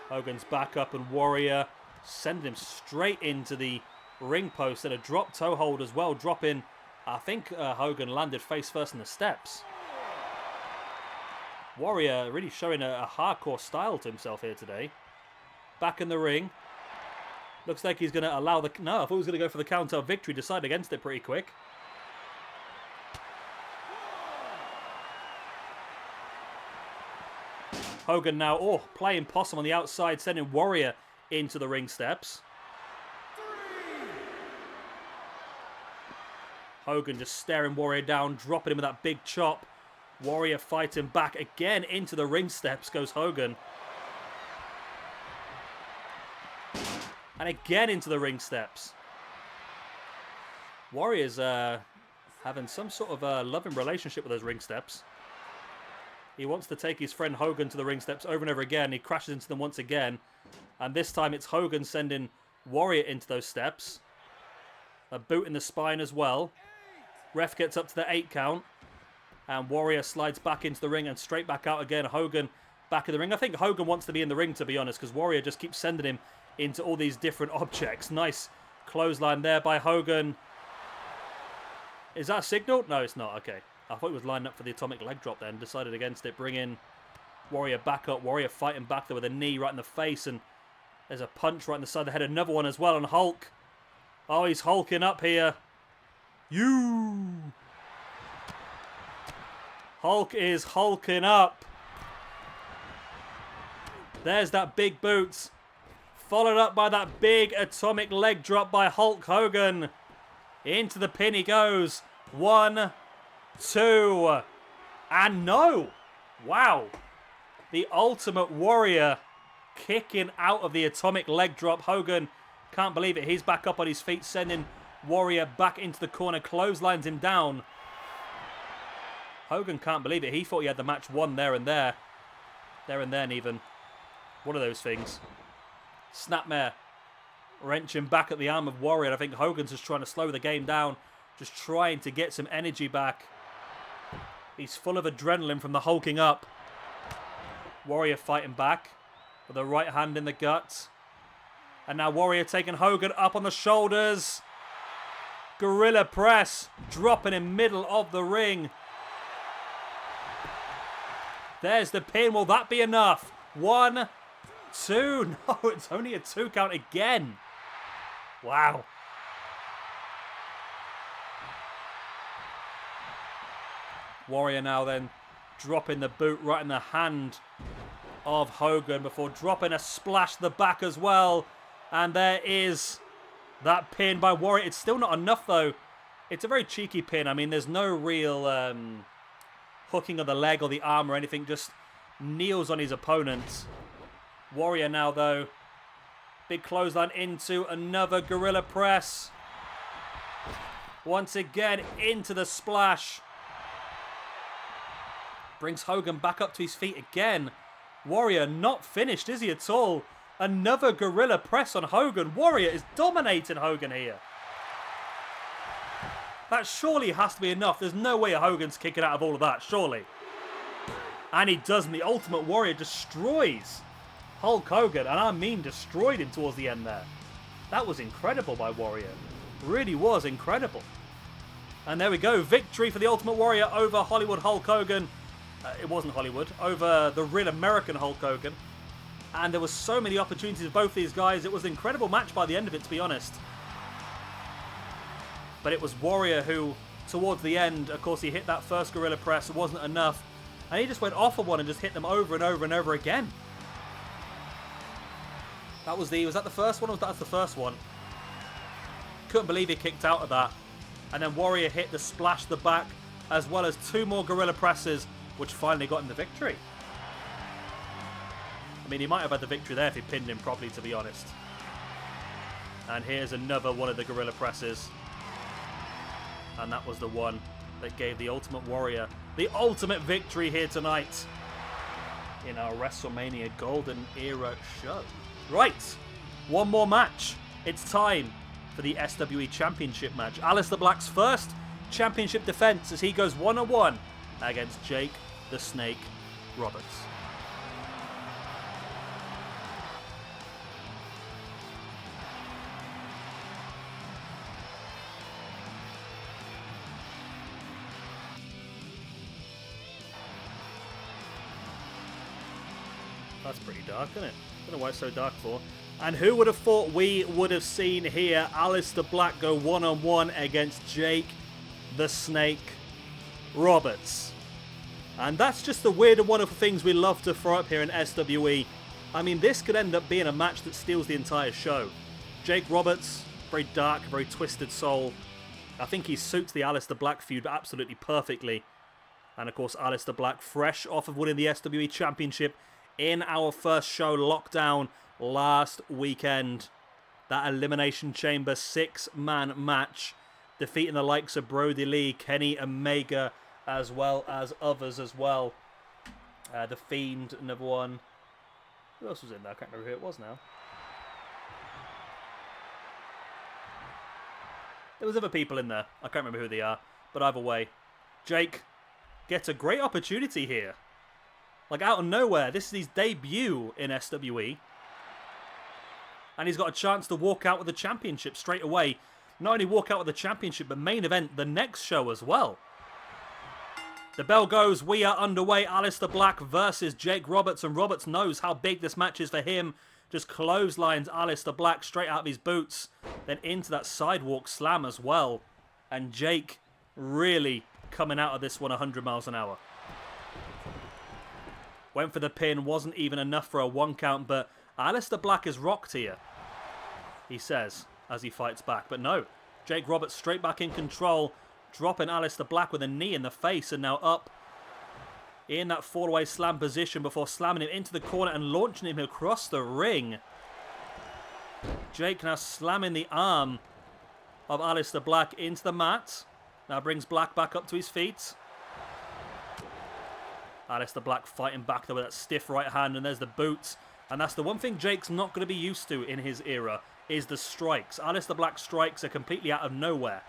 Hogan's back up, and Warrior sending him straight into the ring post, and a drop toe hold as well, dropping, I think Hogan landed face first in the steps. Warrior really showing a hardcore style to himself here today. Back in the ring. Looks like he's going to allow the... No, I thought he was going to go for the counter victory. Decided against it pretty quick. Hogan now, playing possum on the outside, sending Warrior into the ring steps. Hogan just staring Warrior down, dropping him with that big chop. Warrior fighting back again into the ring steps goes Hogan. And again into the ring steps. Warrior's having some sort of a loving relationship with those ring steps. He wants to take his friend Hogan to the ring steps over and over again. He crashes into them once again. And this time it's Hogan sending Warrior into those steps. A boot in the spine as well. Ref gets up to the 8 count. And Warrior slides back into the ring and straight back out again. Hogan back in the ring. I think Hogan wants to be in the ring, to be honest, because Warrior just keeps sending him into all these different objects. Nice clothesline there by Hogan. Is that a signal? No, it's not. Okay. I thought he was lining up for the atomic leg drop then. Decided against it. Bring in Warrior back up. Warrior fighting back there with a knee right in the face. And there's a punch right in the side of the head. Another one as well on Hulk. Oh, he's hulking up here. Hulk is hulking up. There's that big boots. Followed up by that big atomic leg drop by Hulk Hogan. Into the pin he goes. 1, 2. And no. Wow. The Ultimate Warrior kicking out of the atomic leg drop. Hogan can't believe it. He's back up on his feet, sending Warrior back into the corner. Clotheslines him down. Hogan can't believe it. He thought he had the match won there and there. There and then even. One of those things. Snapmare. Wrenching back at the arm of Warrior. I think Hogan's just trying to slow the game down. just trying to get some energy back. He's full of adrenaline from the hulking up. Warrior fighting back with a right hand in the gut. And now Warrior taking Hogan up on the shoulders. Gorilla press, dropping in middle of the ring. There's the pin. Will that be enough? 1, 2. No, it's only a 2 count again. Wow. Warrior now then dropping the boot right in the hand of Hogan before dropping a splash to the back as well. And there is that pin by Warrior. It's still not enough though. It's a very cheeky pin. I mean, there's no real hooking of the leg or the arm or anything. Just kneels on his opponent. Warrior now though. Big clothesline into another gorilla press. Once again into the splash. Brings Hogan back up to his feet again. Warrior not finished, is he at all? Another gorilla press on Hogan. Warrior is dominating Hogan here. That surely has to be enough. There's no way Hogan's kicking out of all of that, surely. And he doesn't. The Ultimate Warrior destroys Hulk Hogan. And I mean destroyed him towards the end there. That was incredible by Warrior. Really was incredible. And there we go. Victory for the Ultimate Warrior over Hollywood Hulk Hogan. It wasn't Hollywood. Over the real American Hulk Hogan. And there was so many opportunities of both these guys. It was an incredible match by the end of it, to be honest. But it was Warrior who, towards the end, of course, he hit that first gorilla press. It wasn't enough. And he just went off of one and just hit them over and over and over again. Was that the first one or was that the first one? Couldn't believe he kicked out of that. And then Warrior hit the splash to the back, as well as 2 more gorilla presses, which finally got him the victory. I mean, he might have had the victory there if he pinned him properly, to be honest. And here's another one of the gorilla presses. And that was the one that gave the Ultimate Warrior the ultimate victory here tonight in our WrestleMania Golden Era show. Right, one more match. It's time for the SWE Championship match. Aleister Black's first championship defense as he goes 1-on-1 against Jake the Snake Roberts. That's pretty dark, isn't it? I don't know why it's so dark for. And who would have thought we would have seen here Aleister Black go 1-on-1 against Jake the Snake Roberts. And that's just the weird and wonderful things we love to throw up here in SWE. I mean, this could end up being a match that steals the entire show. Jake Roberts, very dark, very twisted soul. I think he suits the Aleister Black feud absolutely perfectly. And of course, Aleister Black fresh off of winning the SWE Championship in our first show, Lockdown, last weekend. That Elimination Chamber 6-man match, defeating the likes of Brody Lee, Kenny Omega, as well as others as well. The Fiend, another one. Who else was in there? I can't remember who it was now. There was other people in there. I can't remember who they are. But either way, Jake gets a great opportunity here. Like out of nowhere, this is his debut in SWE. And he's got a chance to walk out with the championship straight away. Not only walk out with the championship, but main event the next show as well. The bell goes, we are underway. Aleister Black versus Jake Roberts. And Roberts knows how big this match is for him. Just clotheslines Aleister Black straight out of his boots. Then into that sidewalk slam as well. And Jake really coming out of this one 100 miles an hour. Went for the pin, wasn't even enough for a 1 count, but Aleister Black is rocked here, he says, as he fights back. But no, Jake Roberts straight back in control, dropping Aleister Black with a knee in the face, and now up in that fall-away slam position before slamming him into the corner and launching him across the ring. Jake now slamming the arm of Aleister Black into the mat. Now brings Black back up to his feet. Aleister Black fighting back there with that stiff right hand, and there's the boots. And that's the one thing Jake's not going to be used to in his era, is the strikes. Aleister Black's strikes are completely out of nowhere.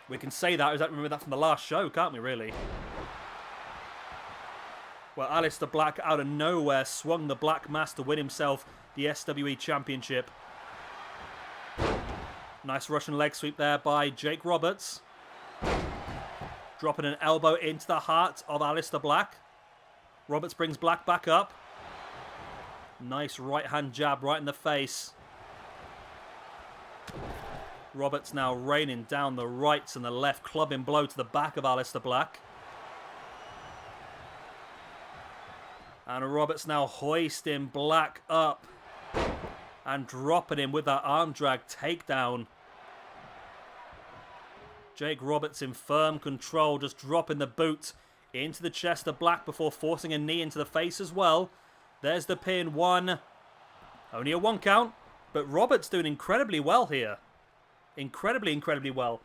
We can say that, remember that from the last show, can't we, really? Well, Aleister Black, out of nowhere, swung the Black Mass to win himself the SWE Championship. Nice Russian leg sweep there by Jake Roberts. Dropping an elbow into the heart of Aleister Black. Roberts brings Black back up. Nice right-hand jab right in the face. Roberts now raining down the rights and the left, clubbing blow to the back of Aleister Black. And Roberts now hoisting Black up and dropping him with that arm drag takedown. Jake Roberts in firm control, just dropping the boot into the chest of Black before forcing a knee into the face as well. There's the pin, one. Only a 1 count, but Roberts doing incredibly well here. Incredibly well.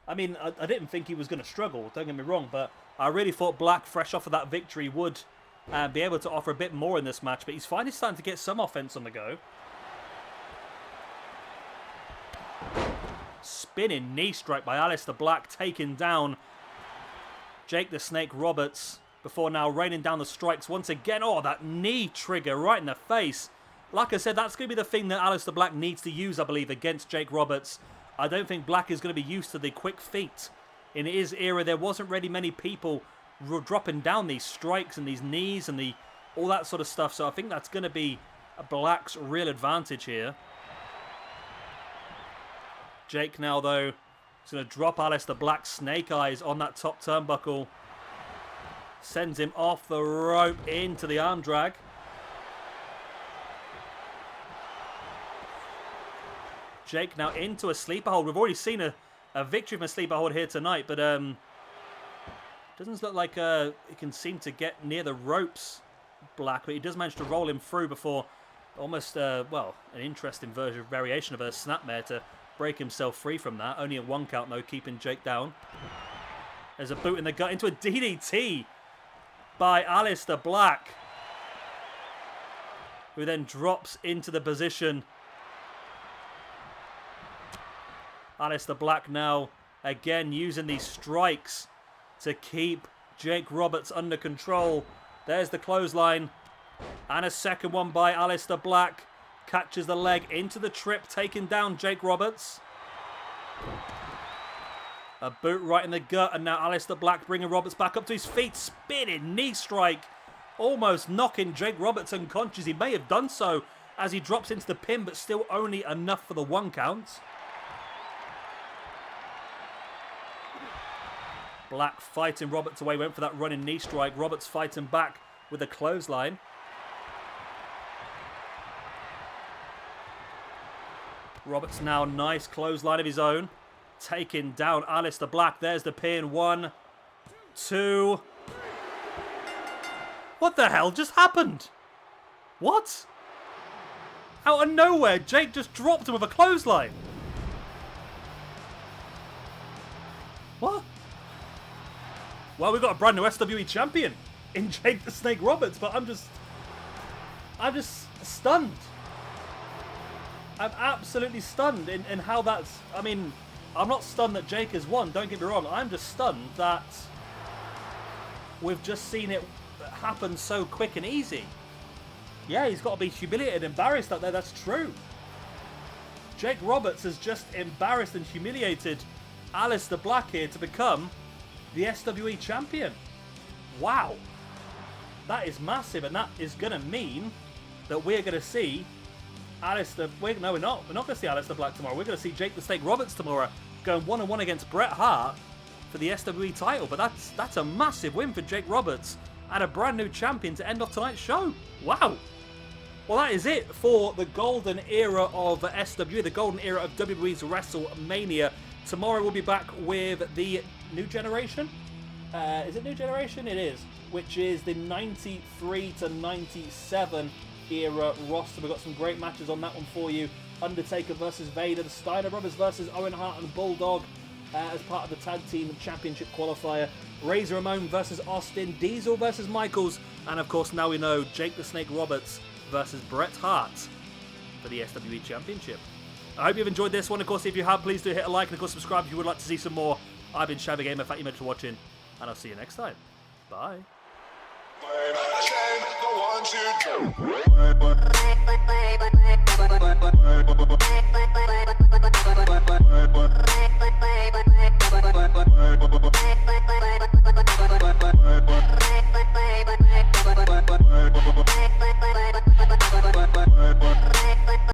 I mean, I didn't think he was going to struggle, don't get me wrong, but I really thought Black, fresh off of that victory, would be able to offer a bit more in this match, but he's finally starting to get some offense on the go. Spinning knee strike by Aleister Black, taking down Jake the Snake Roberts before now raining down the strikes once again. Oh, that knee trigger right in the face. Like I said, that's going to be the thing that Aleister Black needs to use, I believe, against Jake Roberts. I don't think Black is going to be used to the quick feet. In his era, there wasn't really many people dropping down these strikes and these knees and all that sort of stuff. So I think that's going to be Black's real advantage here. Jake now, though, is going to drop Aleister Black's snake eyes on that top turnbuckle. Sends him off the rope into the arm drag. Jake now into a sleeper hold. We've already seen a victory from a sleeper hold here tonight, but doesn't look like he can seem to get near the ropes, Black, but he does manage to roll him through before almost, well, an interesting variation of a snapmare to break himself free from that. Only a 1 count, though, keeping Jake down. There's a boot in the gut into a DDT by Aleister Black, who then drops into the position. Aleister Black now, again, using these strikes to keep Jake Roberts under control. There's the clothesline. And a second one by Aleister Black. Catches the leg into the trip, taking down Jake Roberts. A boot right in the gut, and now Aleister Black bringing Roberts back up to his feet. Spinning knee strike, almost knocking Jake Roberts unconscious. He may have done so as he drops into the pin, but still only enough for the 1 count. Black fighting Roberts away, went for that running knee strike. Roberts fighting back with a clothesline. Roberts now, nice clothesline of his own. Taking down Aleister Black. There's the pin. 1, 2. What the hell just happened? What? Out of nowhere, Jake just dropped him with a clothesline. What? Well, we've got a brand new SWE champion in Jake the Snake Roberts, but I'm just stunned. I'm absolutely stunned in how that's... I mean, I'm not stunned that Jake has won, don't get me wrong. I'm just stunned that we've just seen it happen so quick and easy. Yeah, he's got to be humiliated, embarrassed out there, that's true. Jake Roberts has just embarrassed and humiliated Aleister Black here to become the SWE champion. Wow. That is massive, and that is going to mean that we're going to see Aleister... No, we're not. We're not going to see Aleister Black tomorrow. We're going to see Jake the Snake Roberts tomorrow going 1-on-1 against Bret Hart for the SWE title. But that's a massive win for Jake Roberts and a brand new champion to end off tonight's show. Wow. Well, that is it for the golden era of SWE, the golden era of WWE's WrestleMania. Tomorrow we'll be back with the New Generation. Is it New Generation? It is. Which is the 93 to 97 era roster. We've got some great matches on that one for you. Undertaker versus Vader, the Steiner Brothers versus Owen Hart and Bulldog as part of the Tag Team Championship qualifier. Razor Ramon versus Austin, Diesel versus Michaels, and of course now we know Jake the Snake Roberts versus Bret Hart for the SWE Championship. I hope you've enjoyed this one. Of course, if you have, please do hit a like and of course subscribe if you would like to see some more I've been Shabby Gamer. Thank you much for watching, and I'll see you next time. Bye. Bye.